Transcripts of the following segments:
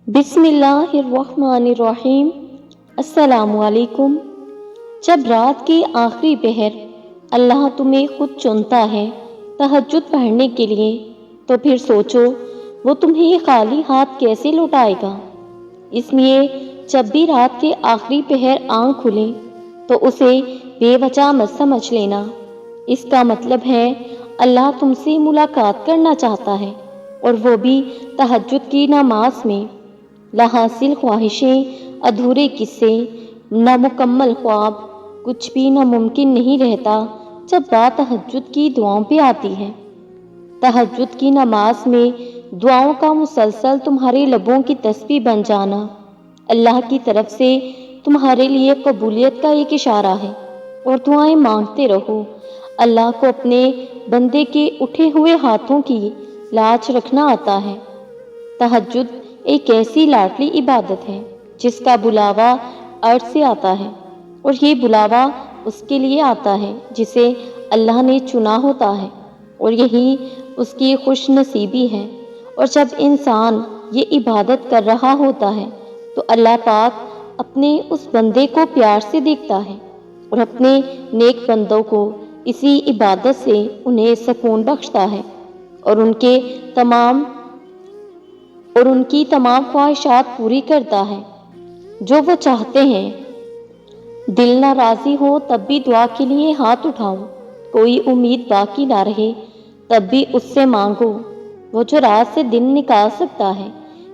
بسم اللہ الرحمن الرحیم۔ السلام علیکم۔ جب رات کے آخری پہر اللہ تمہیں خود چنتا ہے تہجد پڑھنے کے لیے، تو پھر سوچو وہ تمہیں خالی ہاتھ کیسے لوٹائے گا۔ اس لیے جب بھی رات کے آخری پہر آنکھ کھلے تو اسے بے وجہ مت سمجھ لینا۔ اس کا مطلب ہے اللہ تم سے ملاقات کرنا چاہتا ہے، اور وہ بھی تہجد کی نماز میں۔ لاحاصل خواہشیں، ادھورے قصے، نامکمل خواب، کچھ بھی ناممکن نہیں رہتا جب بات تہجد کی دعاؤں پہ آتی ہے۔ تہجد کی نماز میں دعاؤں کا مسلسل تمہارے لبوں کی تسبیح بن جانا اللہ کی طرف سے تمہارے لیے قبولیت کا ایک اشارہ ہے، اور دعائیں مانگتے رہو۔ اللہ کو اپنے بندے کے اٹھے ہوئے ہاتھوں کی لاج رکھنا آتا ہے۔ تہجد ایک ایسی لاڈلی عبادت ہے جس کا بلاوا ارض سے آتا ہے، اور یہ بلاوا اس کے لیے آتا ہے جسے اللہ نے چنا ہوتا ہے، اور یہی اس کی خوش نصیبی ہے۔ اور جب انسان یہ عبادت کر رہا ہوتا ہے تو اللہ پاک اپنے اس بندے کو پیار سے دیکھتا ہے، اور اپنے نیک بندوں کو اسی عبادت سے انہیں سکون بخشتا ہے، اور ان کی تمام خواہشات پوری کرتا ہے جو وہ چاہتے ہیں۔ دل نہ راضی ہو تب بھی دعا کے لیے ہاتھ اٹھاؤ، کوئی امید باقی نہ رہے تب بھی اس سے مانگو۔ وہ جو رات سے دن نکال سکتا ہے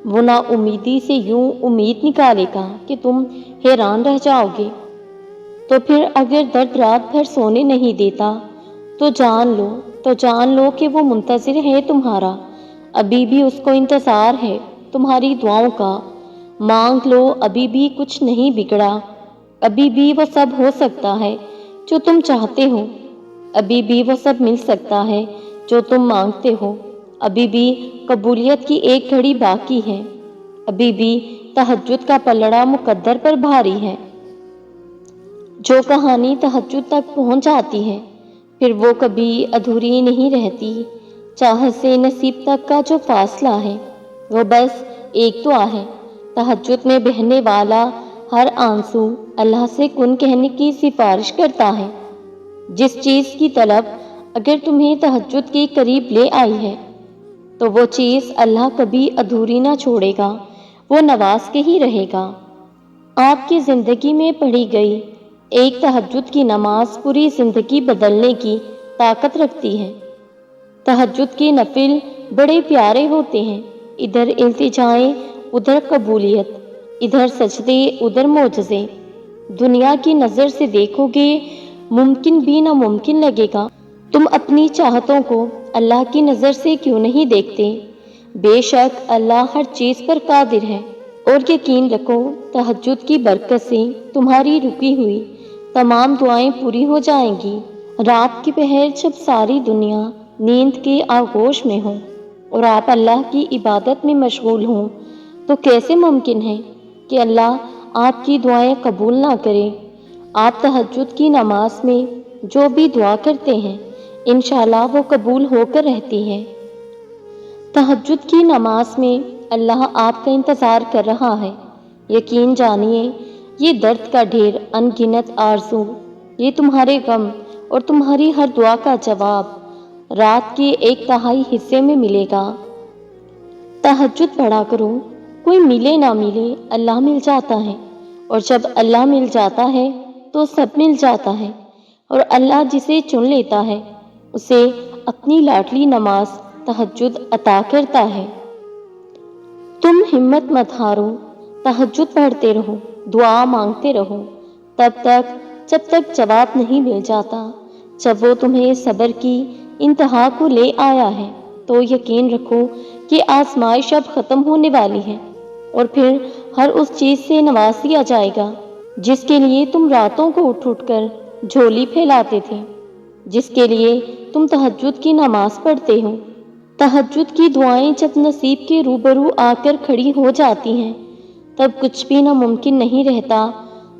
وہ نا امیدی سے یوں امید نکالے گا کہ تم حیران رہ جاؤ گے۔ تو پھر اگر درد رات بھر سونے نہیں دیتا تو جان لو کہ وہ منتظر ہے تمہارا، ابھی بھی اس کو انتظار ہے تمہاری دعاؤں کا۔ مانگ لو، ابھی بھی کچھ نہیں بگڑا، ابھی بھی وہ سب ہو سکتا ہے جو تم چاہتے ہو، ابھی بھی وہ سب مل سکتا ہے جو تم مانگتے ہو، ابھی بھی قبولیت کی ایک گھڑی باقی ہے، ابھی بھی تہجد کا پلڑا مقدر پر بھاری ہے۔ جو کہانی تہجد تک پہنچ جاتی ہے پھر وہ کبھی ادھوری نہیں رہتی۔ چاہت سے نصیب تک کا جو فاصلہ ہے وہ بس ایک دعا ہے۔ تہجد میں بہنے والا ہر آنسو اللہ سے کن کہنے کی سفارش کرتا ہے۔ جس چیز کی طلب اگر تمہیں تہجد کے قریب لے آئی ہے تو وہ چیز اللہ کبھی ادھوری نہ چھوڑے گا، وہ نواز کے ہی رہے گا۔ آپ کی زندگی میں پڑھی گئی ایک تہجد کی نماز پوری زندگی بدلنے کی طاقت رکھتی ہے۔ تہجد کے نفل بڑے پیارے ہوتے ہیں، ادھر التجائیں ادھر قبولیت، ادھر سجدے ادھر معجزے۔ دنیا کی نظر سے دیکھو گے ممکن بھی ناممکن لگے گا۔ تم اپنی چاہتوں کو اللہ کی نظر سے کیوں نہیں دیکھتے؟ بے شک اللہ ہر چیز پر قادر ہے، اور یقین رکھو تہجد کی برکت سے تمہاری رکی ہوئی تمام دعائیں پوری ہو جائیں گی۔ رات کی پہر جب ساری دنیا نیند کے آغوش میں ہو اور آپ اللہ کی عبادت میں مشغول ہوں تو کیسے ممکن ہے کہ اللہ آپ کی دعائیں قبول نہ کرے؟ آپ تہجد کی نماز میں جو بھی دعا کرتے ہیں انشاءاللہ وہ قبول ہو کر رہتی ہے۔ تہجد کی نماز میں اللہ آپ کا انتظار کر رہا ہے۔ یقین جانیے یہ درد کا ڈھیر، ان گنت آرزو، یہ تمہارے غم اور تمہاری ہر دعا کا جواب رات کے 1/3 حصے میں ملے گا۔ تہجد پڑھا کرو، کوئی ملے نہ ملے اللہ مل جاتا ہے، اور جب اللہ مل جاتا ہے تو سب مل جاتا ہے، اور اللہ جسے چن لیتا ہے اسے اپنی لاڈلی نماز تہجد عطا کرتا ہے۔ تم ہمت مت ہارو، تہجد پڑھتے رہو، دعا مانگتے رہو تب تک جب تک جواب نہیں مل جاتا۔ جب وہ تمہیں صبر کی انتہا کو لے آیا ہے تو یقین رکھو کہ آزمائش اب ختم ہونے والی ہے، اور پھر ہر اس چیز سے نواز دیا جائے گا جس کے لیے تم راتوں کو اٹھ اٹھ کر جھولی پھیلاتے تھے، جس کے لیے تم تہجد کی نماز پڑھتے ہو۔ تہجد کی دعائیں جب نصیب کے روبرو آ کر کھڑی ہو جاتی ہیں تب کچھ بھی ناممکن نہیں رہتا،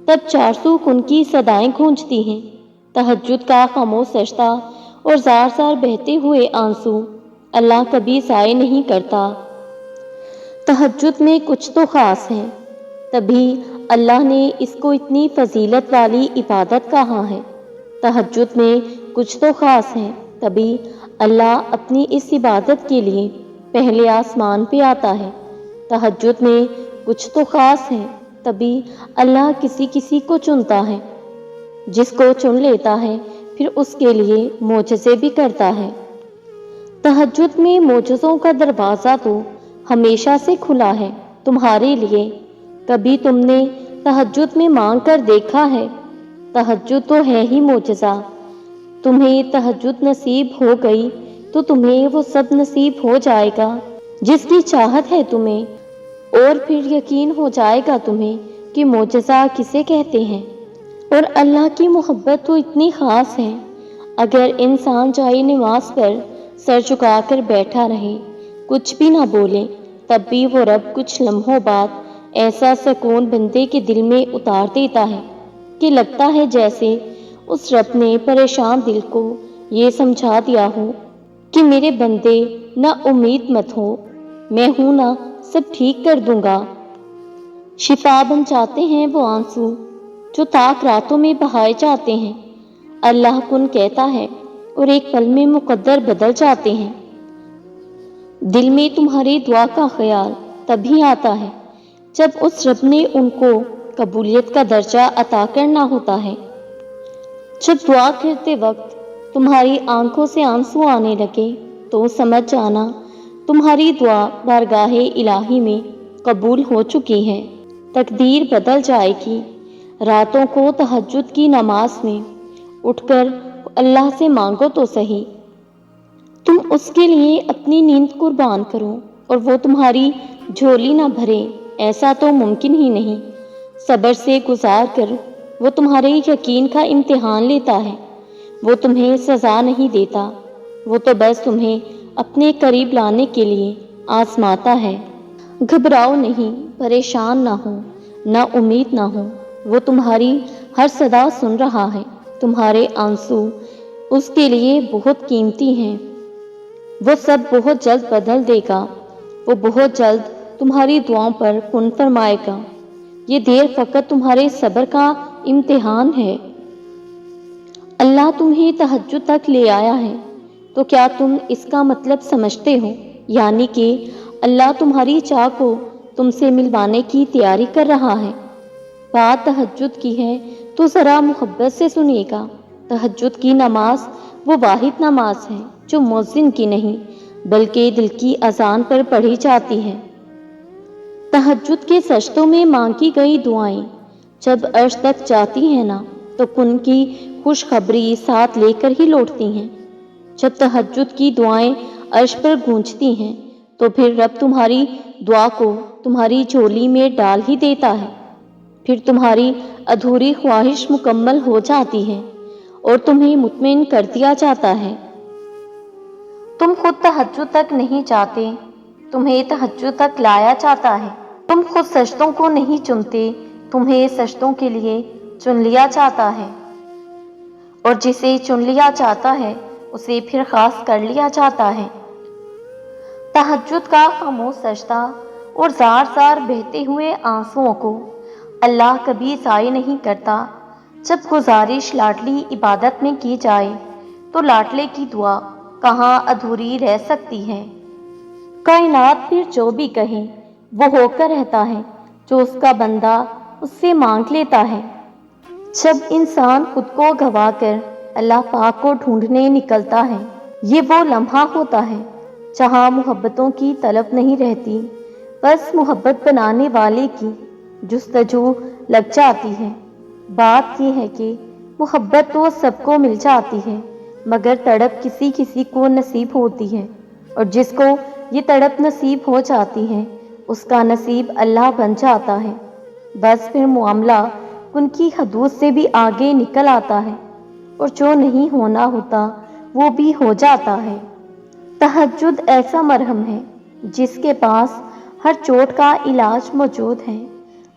تب 400 کن کی صدائیں گونجتی ہیں۔ تہجد کا خاموش سجدہ اور زار زار بہتے ہوئے آنسو اللہ کبھی ضائع نہیں کرتا۔ تہجد میں کچھ تو خاص ہے، تبھی اللہ نے اس کو اتنی فضیلت والی عبادت کہا ہے۔ تہجد میں کچھ تو خاص ہے، تبھی اللہ اپنی اس عبادت کے لیے پہلے آسمان پہ آتا ہے۔ تہجد میں کچھ تو خاص ہے، تبھی اللہ کسی کسی کو چنتا ہے، جس کو چن لیتا ہے پھر اس کے لیے معجزے بھی کرتا ہے۔ تہجد میں معجزوں کا دروازہ تو ہمیشہ سے کھلا ہے تمہارے لیے۔ کبھی تم نے تہجد میں مانگ کر دیکھا ہے؟ تہجد تو ہے ہی معجزہ۔ تمہیں تہجد نصیب ہو گئی تو تمہیں وہ سب نصیب ہو جائے گا جس کی چاہت ہے تمہیں، اور پھر یقین ہو جائے گا تمہیں کہ معجزہ کسے کہتے ہیں۔ اور اللہ کی محبت تو اتنی خاص ہے، اگر انسان جائے نماز پر سر جھکا کر بیٹھا رہے، کچھ بھی نہ بولے، تب بھی وہ رب کچھ لمحوں بعد ایسا سکون بندے کے دل میں اتار دیتا ہے کہ لگتا ہے جیسے اس رب نے پریشان دل کو یہ سمجھا دیا ہو کہ میرے بندے نہ امید مت ہو، میں ہوں نا، سب ٹھیک کر دوں گا۔ شفا بن جاتے ہیں وہ آنسو جو تاک راتوں میں بہائے جاتے ہیں، اللہ کن کہتا ہے اور ایک پل میں مقدر بدل جاتے ہیں۔ دل میں تمہاری دعا کا خیال تبھی آتا ہے جب اس رب نے ان کو قبولیت کا درجہ عطا کرنا ہوتا ہے۔ جب دعا کرتے وقت تمہاری آنکھوں سے آنسو آنے لگے تو سمجھ جانا تمہاری دعا بارگاہ الہی میں قبول ہو چکی ہے، تقدیر بدل جائے گی۔ راتوں کو تہجد کی نماز میں اٹھ کر اللہ سے مانگو تو صحیح، تم اس کے لیے اپنی نیند قربان کرو اور وہ تمہاری جھولی نہ بھرے، ایسا تو ممکن ہی نہیں۔ صبر سے گزار کر وہ تمہارے یقین کا امتحان لیتا ہے، وہ تمہیں سزا نہیں دیتا، وہ تو بس تمہیں اپنے قریب لانے کے لیے آزماتا ہے۔ گھبراؤ نہیں، پریشان نہ ہو، نہ امید نہ ہو، وہ تمہاری ہر صدا سن رہا ہے۔ تمہارے آنسو اس کے لیے بہت قیمتی ہیں، وہ سب بہت جلد بدل دے گا، وہ بہت جلد تمہاری دعاؤں پر کن فرمائے گا۔ یہ دیر فقط تمہارے صبر کا امتحان ہے۔ اللہ تمہیں تہجد تک لے آیا ہے تو کیا تم اس کا مطلب سمجھتے ہو؟ یعنی کہ اللہ تمہاری چاہ کو تم سے ملوانے کی تیاری کر رہا ہے۔ بات تہجد کی ہے تو ذرا محبت سے سنیے گا۔ تہجد کی نماز وہ واحد نماز ہے جو مؤذن کی نہیں بلکہ دل کی اذان پر پڑھی جاتی ہے۔ تہجد کے سجدوں میں مانگی گئی دعائیں جب عرش تک جاتی ہیں نا تو کن کی خوشخبری ساتھ لے کر ہی لوٹتی ہیں۔ جب تہجد کی دعائیں عرش پر گونجتی ہیں تو پھر رب تمہاری دعا کو تمہاری جھولی میں ڈال ہی دیتا ہے، پھر تمہاری ادھوری خواہش مکمل ہو جاتی ہے اور تمہیں مطمئن کر دیا جاتا ہے۔ تم خود تہجد تک نہیں جاتے، تمہیں تہجد تک لایا جاتا ہے۔ تم خود سجدوں کو نہیں چنتے، تمہیں سجدوں کے لیے چن لیا جاتا ہے، اور جسے چن لیا جاتا ہے اسے پھر خاص کر لیا جاتا ہے۔ تہجد کا خاموش سجدہ اور زار زار بہتے ہوئے آنسوؤں کو اللہ کبھی ضائع نہیں کرتا۔ جب گزارش لاڈلی عبادت میں کی جائے تو لاڈلے کی دعا کہاں ادھوری رہ سکتی ہے۔ کائنات پھر جو بھی کہے وہ ہو کر رہتا ہے جو اس کا بندہ اس سے مانگ لیتا ہے۔ جب انسان خود کو گوا کر اللہ پاک کو ڈھونڈنے نکلتا ہے، یہ وہ لمحہ ہوتا ہے جہاں محبتوں کی طلب نہیں رہتی، بس محبت بنانے والے کی جستجو لگ جاتی ہے۔ بات یہ ہے کہ محبت تو سب کو مل جاتی ہے مگر تڑپ کسی کسی کو نصیب ہوتی ہے، اور جس کو یہ تڑپ نصیب ہو جاتی ہے اس کا نصیب اللہ بن جاتا ہے۔ بس پھر معاملہ ان کی حدود سے بھی آگے نکل آتا ہے اور جو نہیں ہونا ہوتا وہ بھی ہو جاتا ہے۔ تہجد ایسا مرہم ہے جس کے پاس ہر چوٹ کا علاج موجود ہے،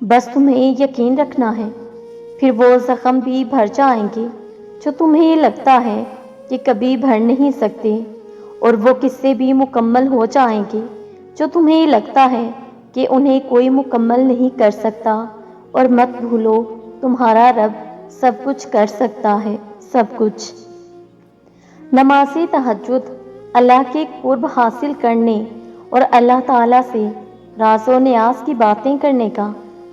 بس تمہیں یقین رکھنا ہے، پھر وہ زخم بھی بھر جائیں گے جو تمہیں لگتا ہے کہ کبھی بھر نہیں سکتے، اور وہ قصے بھی مکمل ہو جائیں گے جو تمہیں لگتا ہے کہ انہیں کوئی مکمل نہیں کر سکتا، اور مت بھولو تمہارا رب سب کچھ کر سکتا ہے، سب کچھ۔ نماز تہجد اللہ کے قرب حاصل کرنے اور اللہ تعالیٰ سے راز و نیاز کی باتیں کرنے کا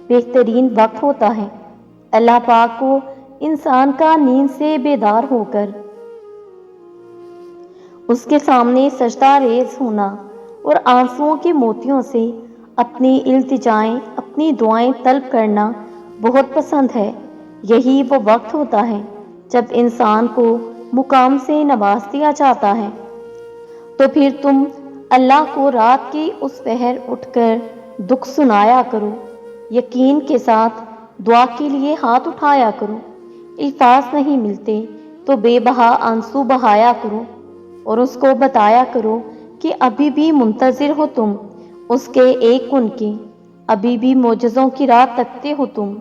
بہترین وقت ہوتا ہے۔ اللہ پاک کو انسان کا نیند سے بیدار ہو کر اس کے سامنے سجدہ ریز ہونا اور آنسوؤں کے موتیوں سے اپنی التجائیں، اپنی دعائیں طلب کرنا بہت پسند ہے۔ یہی وہ وقت ہوتا ہے جب انسان کو مقام سے نواز دیا جاتا ہے۔ تو پھر تم اللہ کو رات کے اس پہر اٹھ کر دکھ سنایا کرو، یقین کے ساتھ دعا کے لیے ہاتھ اٹھایا کرو، الفاظ نہیں ملتے تو بے بہا آنسو بہایا کرو، اور اس کو بتایا کرو کہ ابھی بھی منتظر ہو تم اس کے ایک کن کے، ابھی بھی معجزوں کی راہ تکتے ہو تم۔